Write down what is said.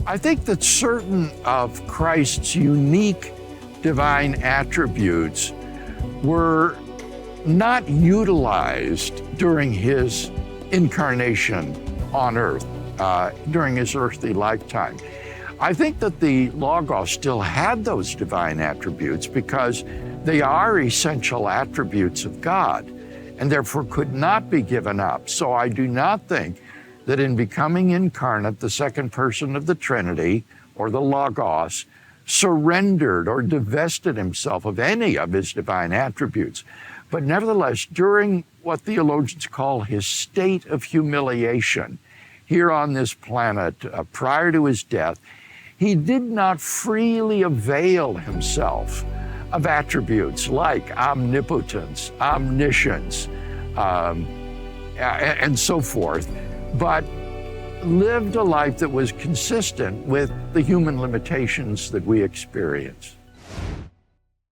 I think that certain of Christ's unique divine attributes were not utilized during his incarnation on earth, during his earthly lifetime. I think that the Logos still had those divine attributes because they are essential attributes of God and therefore could not be given up. So I do not think that in becoming incarnate, the second person of the Trinity, or the Logos, surrendered or divested himself of any of his divine attributes. But nevertheless, during what theologians call his state of humiliation here on this planet, prior to his death, he did not freely avail himself of attributes like omnipotence, omniscience, and so forth, but lived a life that was consistent with the human limitations that we experience.